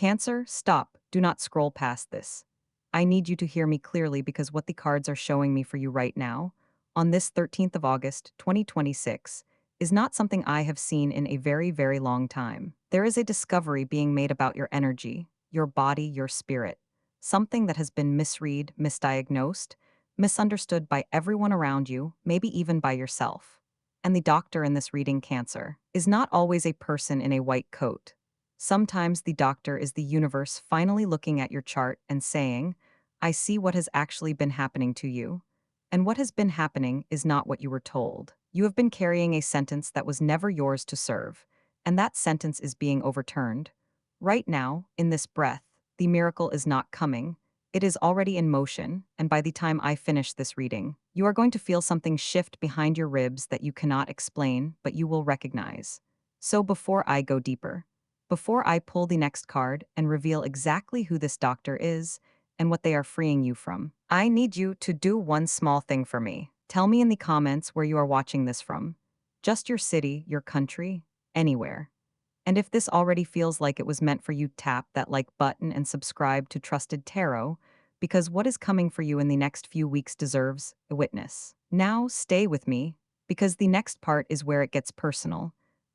Cancer, stop. Do not scroll past this. I need you to hear me clearly because what the cards are showing me for you right now, on this 13th of August, 2026, is not something I have seen in a very, very long time. There is a discovery being made about your energy, your body, your spirit, something that has been misread, misdiagnosed, misunderstood by everyone around you, maybe even by yourself. And the doctor in this reading, Cancer, is not always a person in a white coat. Sometimes the doctor is the universe finally looking at your chart and saying, I see what has actually been happening to you. And what has been happening is not what you were told. You have been carrying a sentence that was never yours to serve, and that sentence is being overturned. Right now, in this breath, the miracle is not coming. It is already in motion, and by the time I finish this reading, you are going to feel something shift behind your ribs that you cannot explain, but you will recognize. So before I go deeper, before I pull the next card and reveal exactly who this doctor is and what they are freeing you from, I need you to do one small thing for me. Tell me in the comments where you are watching this from. Just your city, your country, anywhere. And if this already feels like it was meant for you, tap that like button and subscribe to Trusted Tarot, because what is coming for you in the next few weeks deserves a witness. Now, stay with me, because the next part is where it gets personal.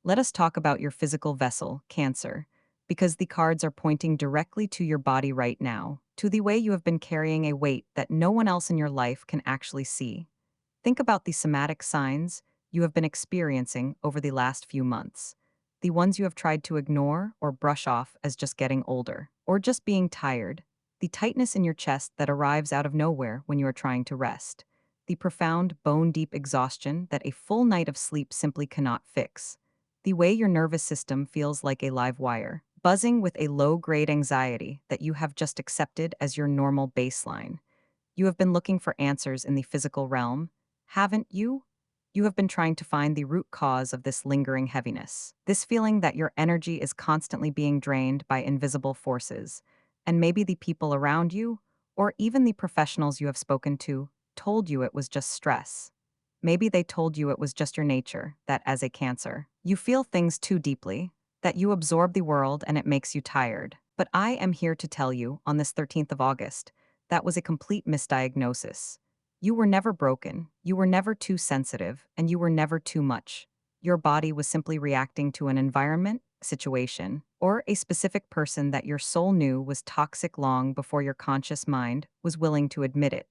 Let us talk about your physical vessel, Cancer, because the cards are pointing directly to your body right now, to the way you have been carrying a weight that no one else in your life can actually see. Think about the somatic signs you have been experiencing over the last few months, the ones you have tried to ignore or brush off as just getting older, or just being tired, the tightness in your chest that arrives out of nowhere when you are trying to rest, the profound, bone-deep exhaustion that a full night of sleep simply cannot fix, the way your nervous system feels like a live wire, buzzing with a low-grade anxiety that you have just accepted as your normal baseline. You have been looking for answers in the physical realm, haven't you? You have been trying to find the root cause of this lingering heaviness, this feeling that your energy is constantly being drained by invisible forces, and maybe the people around you, or even the professionals you have spoken to, told you it was just stress. Maybe they told you it was just your nature, that as a Cancer, you feel things too deeply, that you absorb the world and it makes you tired. But I am here to tell you, on this 13th of August, that was a complete misdiagnosis. You were never broken, you were never too sensitive, and you were never too much. Your body was simply reacting to an environment, situation, or a specific person that your soul knew was toxic long before your conscious mind was willing to admit it.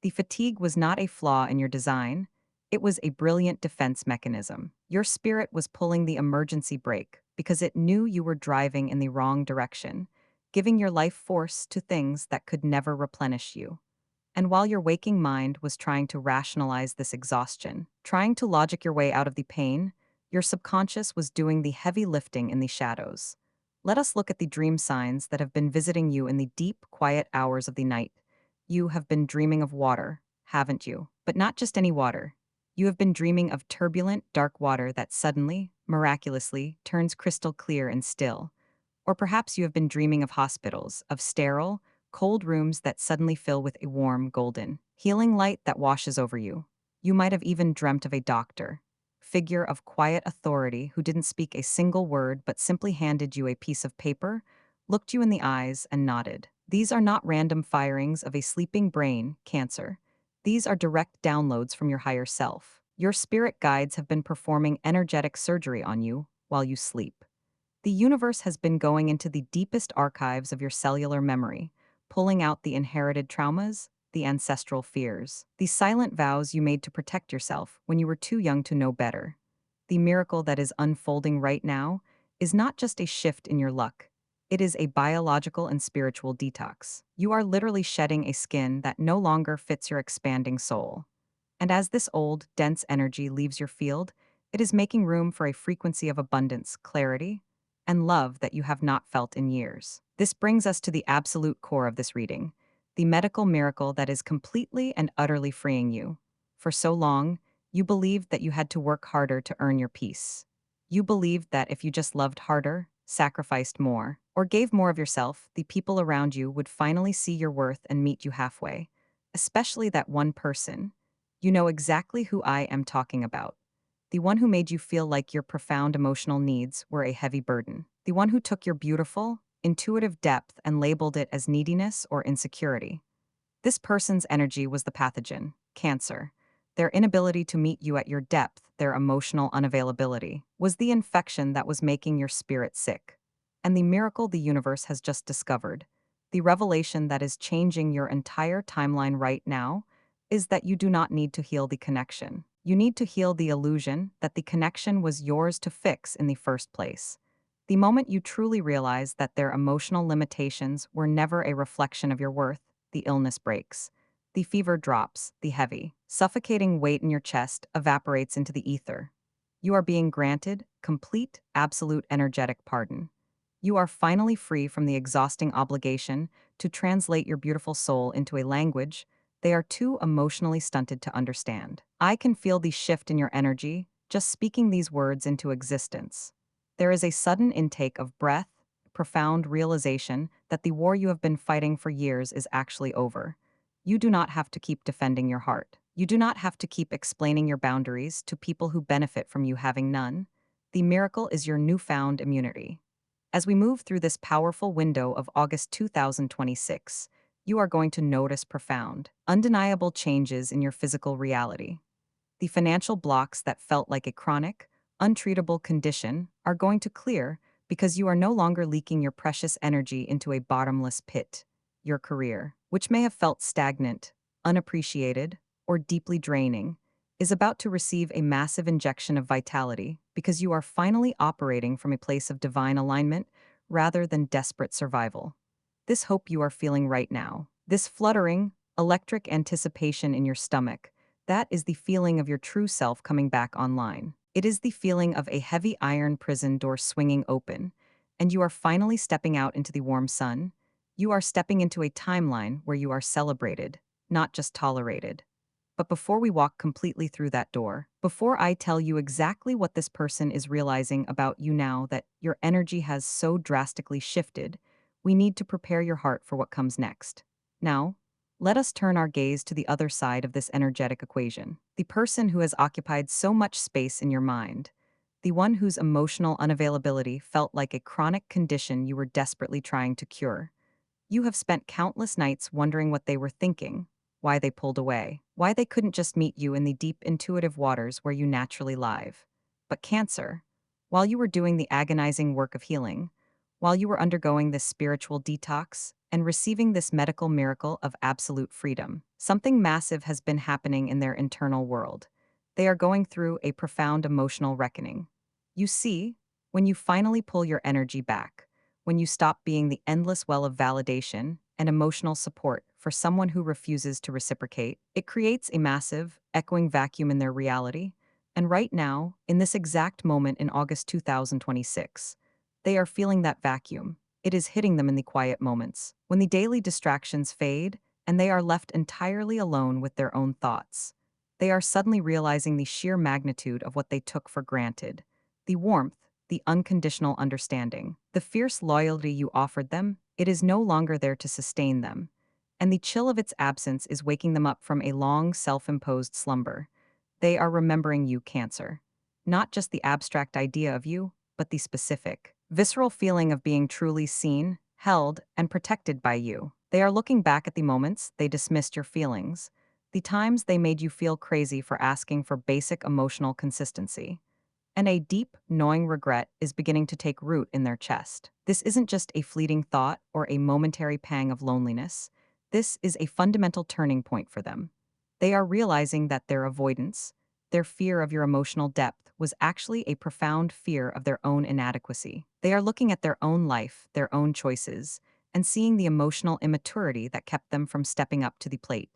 The fatigue was not a flaw in your design, it was a brilliant defense mechanism. Your spirit was pulling the emergency brake because it knew you were driving in the wrong direction, giving your life force to things that could never replenish you. And while your waking mind was trying to rationalize this exhaustion, trying to logic your way out of the pain, your subconscious was doing the heavy lifting in the shadows. Let us look at the dream signs that have been visiting you in the deep, quiet hours of the night. You have been dreaming of water, haven't you? But not just any water. You have been dreaming of turbulent, dark water that suddenly, miraculously, turns crystal clear and still. Or perhaps you have been dreaming of hospitals, of sterile, cold rooms that suddenly fill with a warm, golden, healing light that washes over you. You might have even dreamt of a doctor, figure of quiet authority who didn't speak a single word but simply handed you a piece of paper, looked you in the eyes, and nodded. These are not random firings of a sleeping brain, Cancer. These are direct downloads from your higher self. Your spirit guides have been performing energetic surgery on you while you sleep. The universe has been going into the deepest archives of your cellular memory, pulling out the inherited traumas, the ancestral fears, the silent vows you made to protect yourself when you were too young to know better. The miracle that is unfolding right now is not just a shift in your luck. It is a biological and spiritual detox. You are literally shedding a skin that no longer fits your expanding soul. And as this old, dense energy leaves your field, it is making room for a frequency of abundance, clarity, and love that you have not felt in years. This brings us to the absolute core of this reading, the medical miracle that is completely and utterly freeing you. For so long, you believed that you had to work harder to earn your peace. You believed that if you just loved harder, sacrificed more, or gave more of yourself, the people around you would finally see your worth and meet you halfway. Especially that one person. You know exactly who I am talking about. The one who made you feel like your profound emotional needs were a heavy burden. The one who took your beautiful, intuitive depth and labeled it as neediness or insecurity. This person's energy was the pathogen, Cancer. Their inability to meet you at your depth, their emotional unavailability, was the infection that was making your spirit sick. And the miracle the universe has just discovered, the revelation that is changing your entire timeline right now, is that you do not need to heal the connection. You need to heal the illusion that the connection was yours to fix in the first place. The moment you truly realize that their emotional limitations were never a reflection of your worth, the illness breaks. The fever drops, the heavy, suffocating weight in your chest evaporates into the ether. You are being granted complete, absolute energetic pardon. You are finally free from the exhausting obligation to translate your beautiful soul into a language they are too emotionally stunted to understand. I can feel the shift in your energy just speaking these words into existence. There is a sudden intake of breath, profound realization that the war you have been fighting for years is actually over. You do not have to keep defending your heart. You do not have to keep explaining your boundaries to people who benefit from you having none. The miracle is your newfound immunity. As we move through this powerful window of August 2026, you are going to notice profound, undeniable changes in your physical reality. The financial blocks that felt like a chronic, untreatable condition are going to clear because you are no longer leaking your precious energy into a bottomless pit. Your career, which may have felt stagnant, unappreciated, or deeply draining, is about to receive a massive injection of vitality because you are finally operating from a place of divine alignment rather than desperate survival. This hope you are feeling right now, this fluttering, electric anticipation in your stomach, that is the feeling of your true self coming back online. It is the feeling of a heavy iron prison door swinging open, and you are finally stepping out into the warm sun. You are stepping into a timeline where you are celebrated, not just tolerated. But before we walk completely through that door, before I tell you exactly what this person is realizing about you now that your energy has so drastically shifted, we need to prepare your heart for what comes next. Now, let us turn our gaze to the other side of this energetic equation. The person who has occupied so much space in your mind. The one whose emotional unavailability felt like a chronic condition you were desperately trying to cure. You have spent countless nights wondering what they were thinking, why they pulled away, why they couldn't just meet you in the deep intuitive waters where you naturally live. But Cancer, while you were doing the agonizing work of healing, while you were undergoing this spiritual detox and receiving this medical miracle of absolute freedom, something massive has been happening in their internal world. They are going through a profound emotional reckoning. You see, when you finally pull your energy back, when you stop being the endless well of validation and emotional support for someone who refuses to reciprocate, it creates a massive, echoing vacuum in their reality. And right now, in this exact moment in August 2026, they are feeling that vacuum. It is hitting them in the quiet moments, when the daily distractions fade and they are left entirely alone with their own thoughts. They are suddenly realizing the sheer magnitude of what they took for granted. The warmth, the unconditional understanding, the fierce loyalty you offered them, it is no longer there to sustain them. And the chill of its absence is waking them up from a long, self-imposed slumber. They are remembering you, Cancer. Not just the abstract idea of you, but the specific, visceral feeling of being truly seen, held, and protected by you. They are looking back at the moments they dismissed your feelings, the times they made you feel crazy for asking for basic emotional consistency. And a deep, gnawing regret is beginning to take root in their chest. This isn't just a fleeting thought or a momentary pang of loneliness. This is a fundamental turning point for them. They are realizing that their avoidance, their fear of your emotional depth, was actually a profound fear of their own inadequacy. They are looking at their own life, their own choices, and seeing the emotional immaturity that kept them from stepping up to the plate.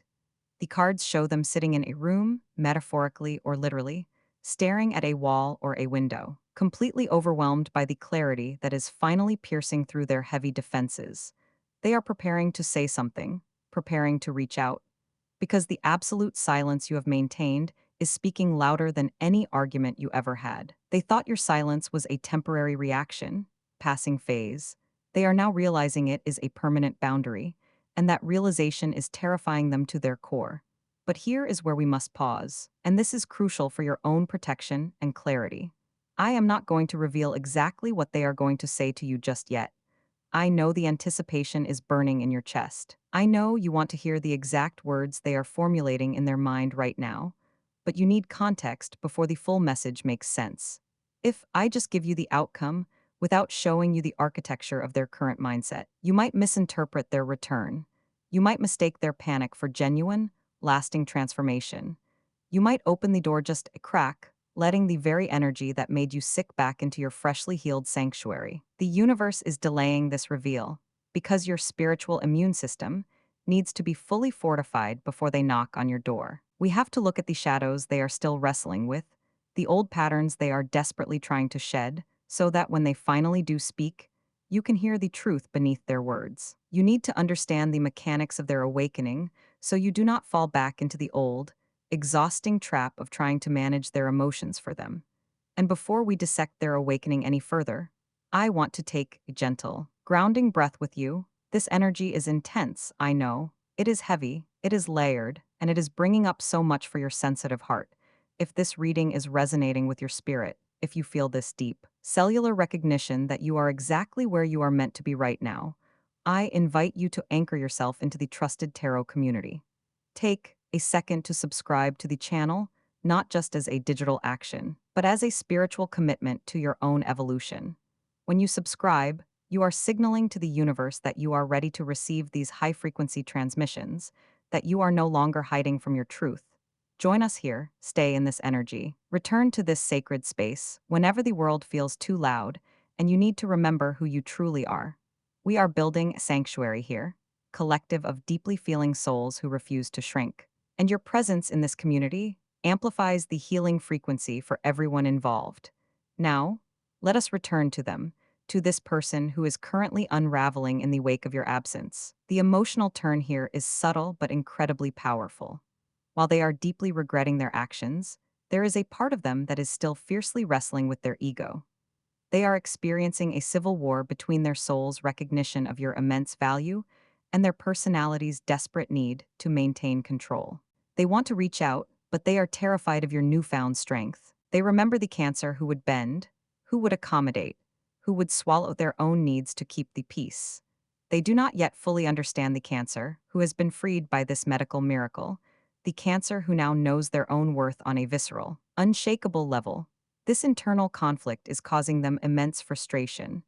The cards show them sitting in a room, metaphorically or literally, staring at a wall or a window, completely overwhelmed by the clarity that is finally piercing through their heavy defenses. They are preparing to say something, preparing to reach out, because the absolute silence you have maintained is speaking louder than any argument you ever had. They thought your silence was a temporary reaction, passing phase. They are now realizing it is a permanent boundary, and that realization is terrifying them to their core. But here is where we must pause, and this is crucial for your own protection and clarity. I am not going to reveal exactly what they are going to say to you just yet. I know the anticipation is burning in your chest. I know you want to hear the exact words they are formulating in their mind right now, but you need context before the full message makes sense. If I just give you the outcome without showing you the architecture of their current mindset, you might misinterpret their return. You might mistake their panic for genuine, lasting transformation. You might open the door just a crack, letting the very energy that made you sick back into your freshly healed sanctuary. The universe is delaying this reveal because your spiritual immune system needs to be fully fortified before they knock on your door. We have to look at the shadows they are still wrestling with, the old patterns they are desperately trying to shed, so that when they finally do speak, you can hear the truth beneath their words. You need to understand the mechanics of their awakening so you do not fall back into the old, exhausting trap of trying to manage their emotions for them. And before we dissect their awakening any further, I want to take a gentle, grounding breath with you. This energy is intense, I know. It is heavy, it is layered, and it is bringing up so much for your sensitive heart. If this reading is resonating with your spirit, if you feel this deep, cellular recognition that you are exactly where you are meant to be right now, I invite you to anchor yourself into the trusted tarot community. Take a second to subscribe to the channel, not just as a digital action, but as a spiritual commitment to your own evolution. When you subscribe, you are signaling to the universe that you are ready to receive these high-frequency transmissions, that you are no longer hiding from your truth. Join us here, stay in this energy, return to this sacred space whenever the world feels too loud, and you need to remember who you truly are. We are building a sanctuary here, collective of deeply feeling souls who refuse to shrink. And your presence in this community amplifies the healing frequency for everyone involved. Now, let us return to them, to this person who is currently unraveling in the wake of your absence. The emotional turn here is subtle but incredibly powerful. While they are deeply regretting their actions, there is a part of them that is still fiercely wrestling with their ego. They are experiencing a civil war between their soul's recognition of your immense value and their personality's desperate need to maintain control. They want to reach out, but they are terrified of your newfound strength. They remember the Cancer who would bend, who would accommodate, who would swallow their own needs to keep the peace. They do not yet fully understand the Cancer who has been freed by this medical miracle, the Cancer who now knows their own worth on a visceral, unshakable level. This internal conflict is causing them immense frustration.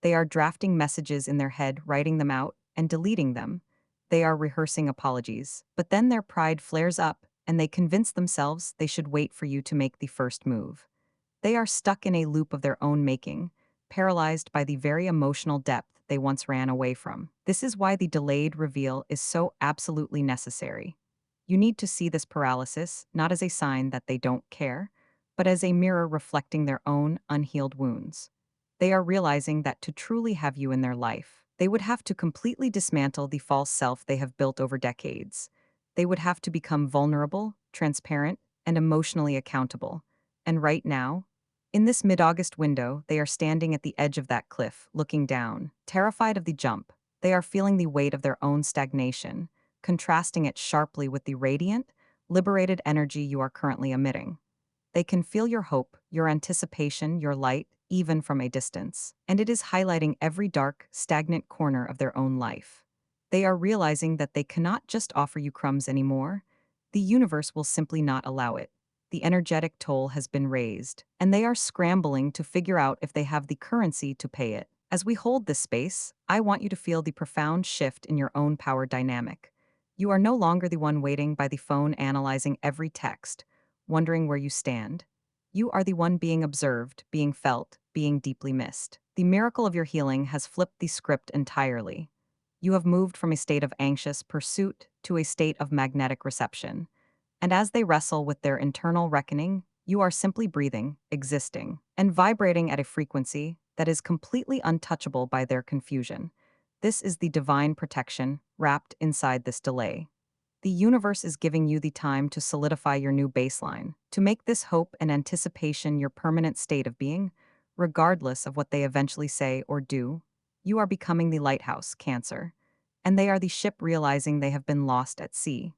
They are drafting messages in their head, writing them out, and deleting them. They are rehearsing apologies, but then their pride flares up, and they convince themselves they should wait for you to make the first move. They are stuck in a loop of their own making, paralyzed by the very emotional depth they once ran away from. This is why the delayed reveal is so absolutely necessary. You need to see this paralysis not as a sign that they don't care, but as a mirror reflecting their own unhealed wounds. They are realizing that to truly have you in their life, they would have to completely dismantle the false self they have built over decades. They would have to become vulnerable, transparent, and emotionally accountable. And right now, in this mid-August window, they are standing at the edge of that cliff, looking down, terrified of the jump. They are feeling the weight of their own stagnation, contrasting it sharply with the radiant, liberated energy you are currently emitting. They can feel your hope, your anticipation, your light, even from a distance, and it is highlighting every dark, stagnant corner of their own life. They are realizing that they cannot just offer you crumbs anymore. The universe will simply not allow it. The energetic toll has been raised, and they are scrambling to figure out if they have the currency to pay it. As we hold this space, I want you to feel the profound shift in your own power dynamic. You are no longer the one waiting by the phone analyzing every text, wondering where you stand. You are the one being observed, being felt, being deeply missed. The miracle of your healing has flipped the script entirely. You have moved from a state of anxious pursuit to a state of magnetic reception. And as they wrestle with their internal reckoning, you are simply breathing, existing, and vibrating at a frequency that is completely untouchable by their confusion. This is the divine protection wrapped inside this delay. The universe is giving you the time to solidify your new baseline, to make this hope and anticipation your permanent state of being, regardless of what they eventually say or do. You are becoming the lighthouse, Cancer, and they are the ship realizing they have been lost at sea.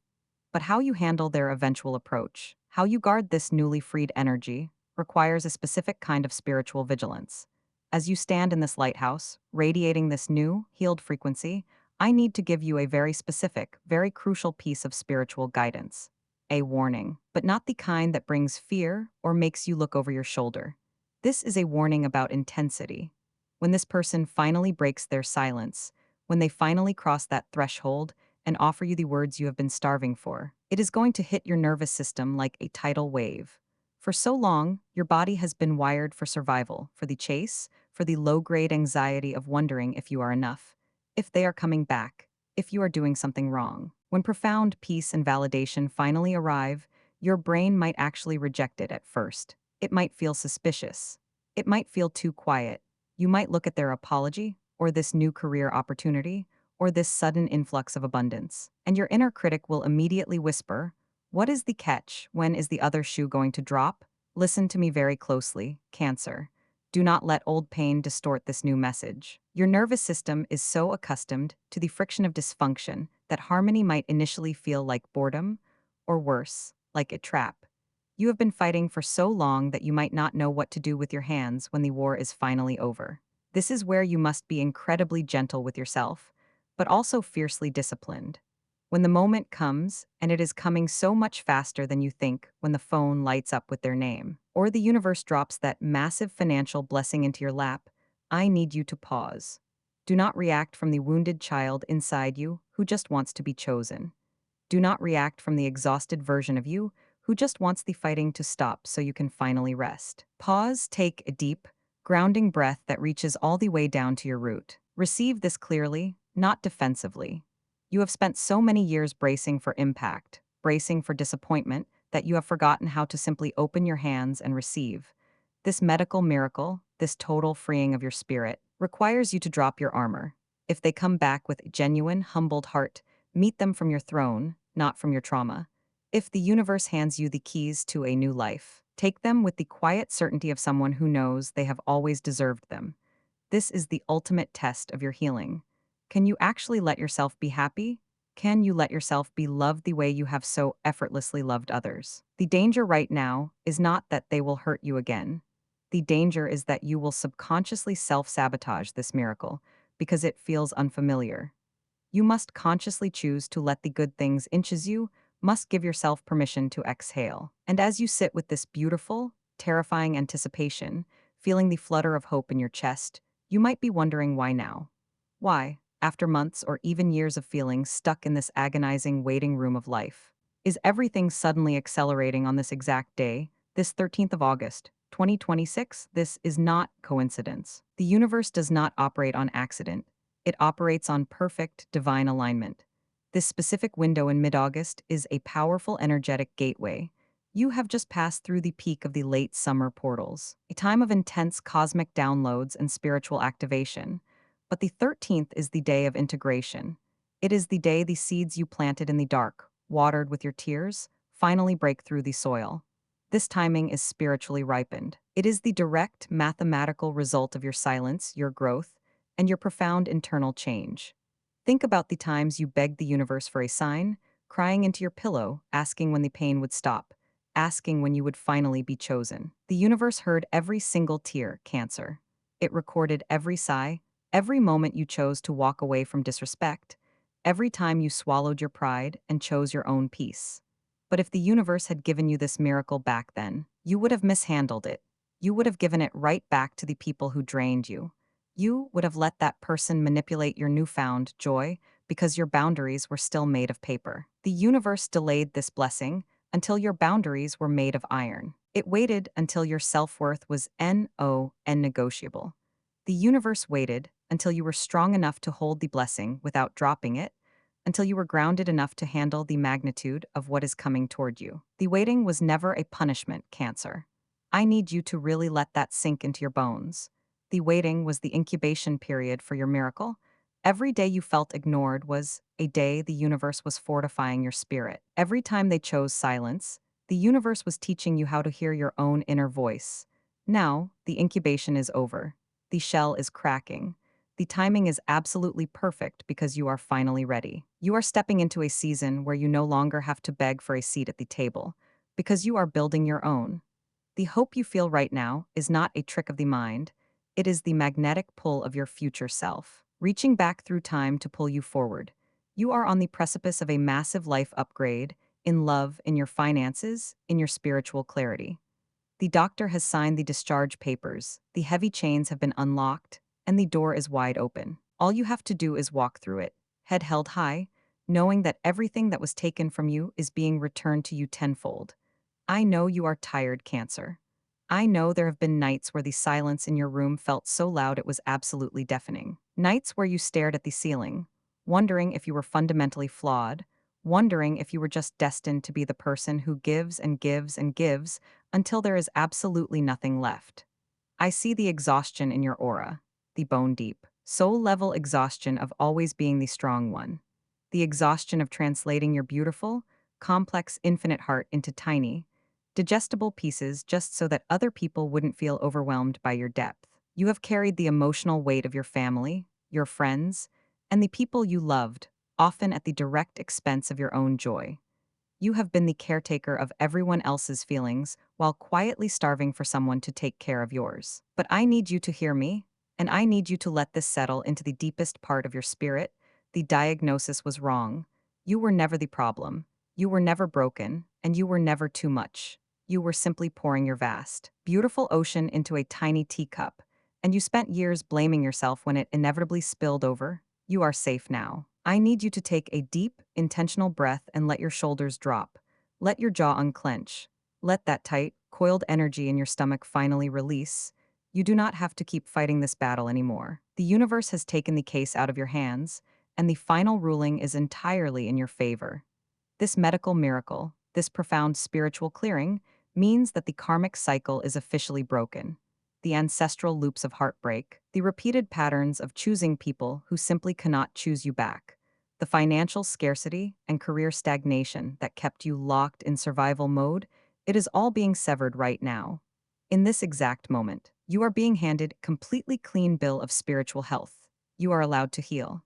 But how you handle their eventual approach, how you guard this newly freed energy, requires a specific kind of spiritual vigilance. As you stand in this lighthouse, radiating this new, healed frequency, I need to give you a very specific, very crucial piece of spiritual guidance. A warning, but not the kind that brings fear or makes you look over your shoulder. This is a warning about intensity. When this person finally breaks their silence, when they finally cross that threshold and offer you the words you have been starving for, it is going to hit your nervous system like a tidal wave. For so long, your body has been wired for survival, for the chase, for the low-grade anxiety of wondering if you are enough, if they are coming back, if you are doing something wrong. When profound peace and validation finally arrive, your brain might actually reject it at first. It might feel suspicious. It might feel too quiet. You might look at their apology, or this new career opportunity, or this sudden influx of abundance, and your inner critic will immediately whisper, "What is the catch? When is the other shoe going to drop?" Listen to me very closely, Cancer. Do not let old pain distort this new message. Your nervous system is so accustomed to the friction of dysfunction that harmony might initially feel like boredom, or worse, like a trap. You have been fighting for so long that you might not know what to do with your hands when the war is finally over. This is where you must be incredibly gentle with yourself, but also fiercely disciplined. When the moment comes, and it is coming so much faster than you think when the phone lights up with their name, or the universe drops that massive financial blessing into your lap, I need you to pause. Do not react from the wounded child inside you who just wants to be chosen. Do not react from the exhausted version of you who just wants the fighting to stop so you can finally rest. Pause, take a deep, grounding breath that reaches all the way down to your root. Receive this clearly, not defensively. You have spent so many years bracing for impact, bracing for disappointment, that you have forgotten how to simply open your hands and receive. This medical miracle, this total freeing of your spirit, requires you to drop your armor. If they come back with a genuine, humbled heart, meet them from your throne, not from your trauma. If the universe hands you the keys to a new life, take them with the quiet certainty of someone who knows they have always deserved them. This is the ultimate test of your healing. Can you actually let yourself be happy? Can you let yourself be loved the way you have so effortlessly loved others? The danger right now is not that they will hurt you again. The danger is that you will subconsciously self-sabotage this miracle because it feels unfamiliar. You must consciously choose to let the good things inches you, must give yourself permission to exhale. And as you sit with this beautiful, terrifying anticipation, feeling the flutter of hope in your chest, you might be wondering why now. Why, after months or even years of feeling stuck in this agonizing waiting room of life? Is everything suddenly accelerating on this exact day, this 13th of August, 2026? This is not coincidence. The universe does not operate on accident. It operates on perfect, divine alignment. This specific window in mid-August is a powerful energetic gateway. You have just passed through the peak of the late summer portals, a time of intense cosmic downloads and spiritual activation. But the 13th is the day of integration. It is the day the seeds you planted in the dark, watered with your tears, finally break through the soil. This timing is spiritually ripened. It is the direct mathematical result of your silence, your growth, and your profound internal change. Think about the times you begged the universe for a sign, crying into your pillow, asking when the pain would stop, asking when you would finally be chosen. The universe heard every single tear, Cancer. It recorded every sigh, every moment you chose to walk away from disrespect, every time you swallowed your pride and chose your own peace. But if the universe had given you this miracle back then, you would have mishandled it. You would have given it right back to the people who drained you. You would have let that person manipulate your newfound joy because your boundaries were still made of paper. The universe delayed this blessing until your boundaries were made of iron. It waited until your self-worth was non-negotiable. The universe waited until you were strong enough to hold the blessing without dropping it, until you were grounded enough to handle the magnitude of what is coming toward you. The waiting was never a punishment, Cancer. I need you to really let that sink into your bones. The waiting was the incubation period for your miracle. Every day you felt ignored was a day the universe was fortifying your spirit. Every time they chose silence, the universe was teaching you how to hear your own inner voice. Now, the incubation is over. The shell is cracking. The timing is absolutely perfect because you are finally ready. You are stepping into a season where you no longer have to beg for a seat at the table, because you are building your own. The hope you feel right now is not a trick of the mind. It is the magnetic pull of your future self, reaching back through time to pull you forward. You are on the precipice of a massive life upgrade in love, in your finances, in your spiritual clarity. The doctor has signed the discharge papers, the heavy chains have been unlocked, and the door is wide open. All you have to do is walk through it, head held high, knowing that everything that was taken from you is being returned to you tenfold. I know you are tired, Cancer. I know there have been nights where the silence in your room felt so loud it was absolutely deafening. Nights where you stared at the ceiling, wondering if you were fundamentally flawed, wondering if you were just destined to be the person who gives and gives and gives until there is absolutely nothing left. I see the exhaustion in your aura, the bone deep, soul level exhaustion of always being the strong one, the exhaustion of translating your beautiful, complex, infinite heart into tiny, digestible pieces just so that other people wouldn't feel overwhelmed by your depth. You have carried the emotional weight of your family, your friends, and the people you loved, often at the direct expense of your own joy. You have been the caretaker of everyone else's feelings while quietly starving for someone to take care of yours. But I need you to hear me, and I need you to let this settle into the deepest part of your spirit. The diagnosis was wrong. You were never the problem. You were never broken, and you were never too much. You were simply pouring your vast, beautiful ocean into a tiny teacup, and you spent years blaming yourself when it inevitably spilled over. You are safe now. I need you to take a deep, intentional breath and let your shoulders drop. Let your jaw unclench. Let that tight, coiled energy in your stomach finally release. You do not have to keep fighting this battle anymore. The universe has taken the case out of your hands, and the final ruling is entirely in your favor. This medical miracle, this profound spiritual clearing, means that the karmic cycle is officially broken. The ancestral loops of heartbreak, the repeated patterns of choosing people who simply cannot choose you back, the financial scarcity and career stagnation that kept you locked in survival mode, it is all being severed right now. In this exact moment, you are being handed a completely clean bill of spiritual health. You are allowed to heal.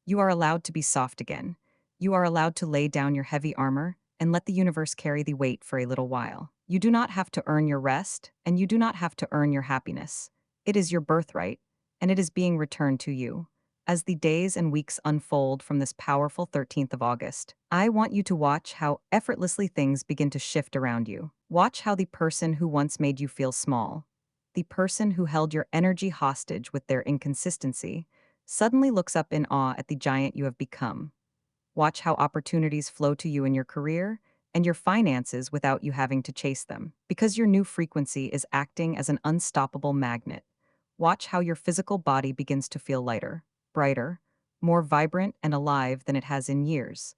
You are allowed to be soft again. You are allowed to lay down your heavy armor and let the universe carry the weight for a little while. You do not have to earn your rest, and you do not have to earn your happiness. It is your birthright, and it is being returned to you. As the days and weeks unfold from this powerful 13th of August, I want you to watch how effortlessly things begin to shift around you. Watch how the person who once made you feel small, the person who held your energy hostage with their inconsistency, suddenly looks up in awe at the giant you have become. Watch how opportunities flow to you in your career and your finances without you having to chase them, because your new frequency is acting as an unstoppable magnet. Watch how your physical body begins to feel lighter, brighter, more vibrant and alive than it has in years.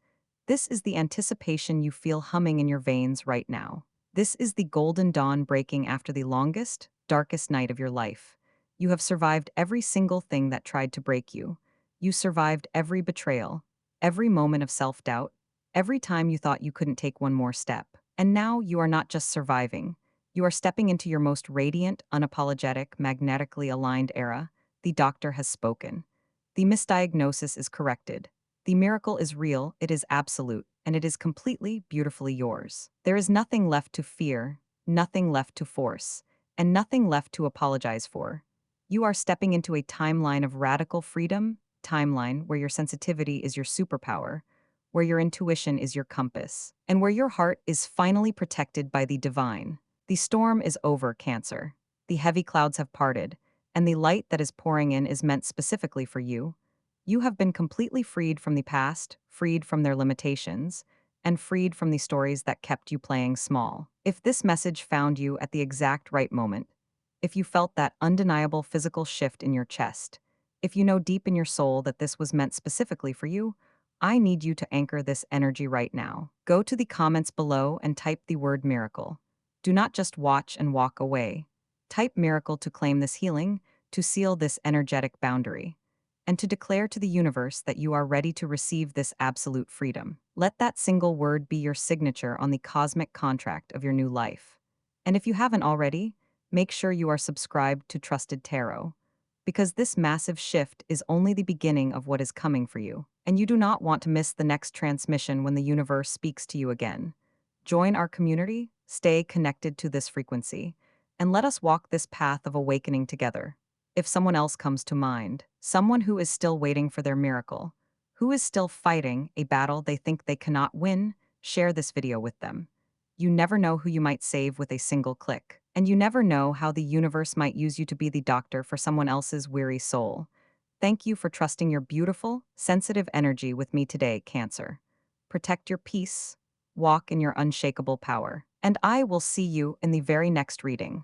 This is the anticipation you feel humming in your veins right now. This is the golden dawn breaking after the longest, darkest night of your life. You have survived every single thing that tried to break you. You survived every betrayal, every moment of self-doubt, every time you thought you couldn't take one more step. And now you are not just surviving. You are stepping into your most radiant, unapologetic, magnetically aligned era. The doctor has spoken. The misdiagnosis is corrected. The miracle is real, it is absolute, and it is completely, beautifully yours. There is nothing left to fear, nothing left to force, and nothing left to apologize for. You are stepping into a timeline of radical freedom, timeline where your sensitivity is your superpower, where your intuition is your compass, and where your heart is finally protected by the divine. The storm is over, Cancer. The heavy clouds have parted, and the light that is pouring in is meant specifically for you. You have been completely freed from the past, freed from their limitations, and freed from the stories that kept you playing small. If this message found you at the exact right moment, if you felt that undeniable physical shift in your chest, if you know deep in your soul that this was meant specifically for you, I need you to anchor this energy right now. Go to the comments below and type the word miracle. Do not just watch and walk away. Type miracle to claim this healing, to seal this energetic boundary, and to declare to the universe that you are ready to receive this absolute freedom. Let that single word be your signature on the cosmic contract of your new life. And if you haven't already, make sure you are subscribed to Trusted Tarot, because this massive shift is only the beginning of what is coming for you, and you do not want to miss the next transmission when the universe speaks to you again. Join our community, stay connected to this frequency, and let us walk this path of awakening together. If someone else comes to mind, someone who is still waiting for their miracle, who is still fighting a battle they think they cannot win, share this video with them. You never know who you might save with a single click, and you never know how the universe might use you to be the doctor for someone else's weary soul. Thank you for trusting your beautiful, sensitive energy with me today, Cancer. Protect your peace, walk in your unshakable power, and I will see you in the very next reading.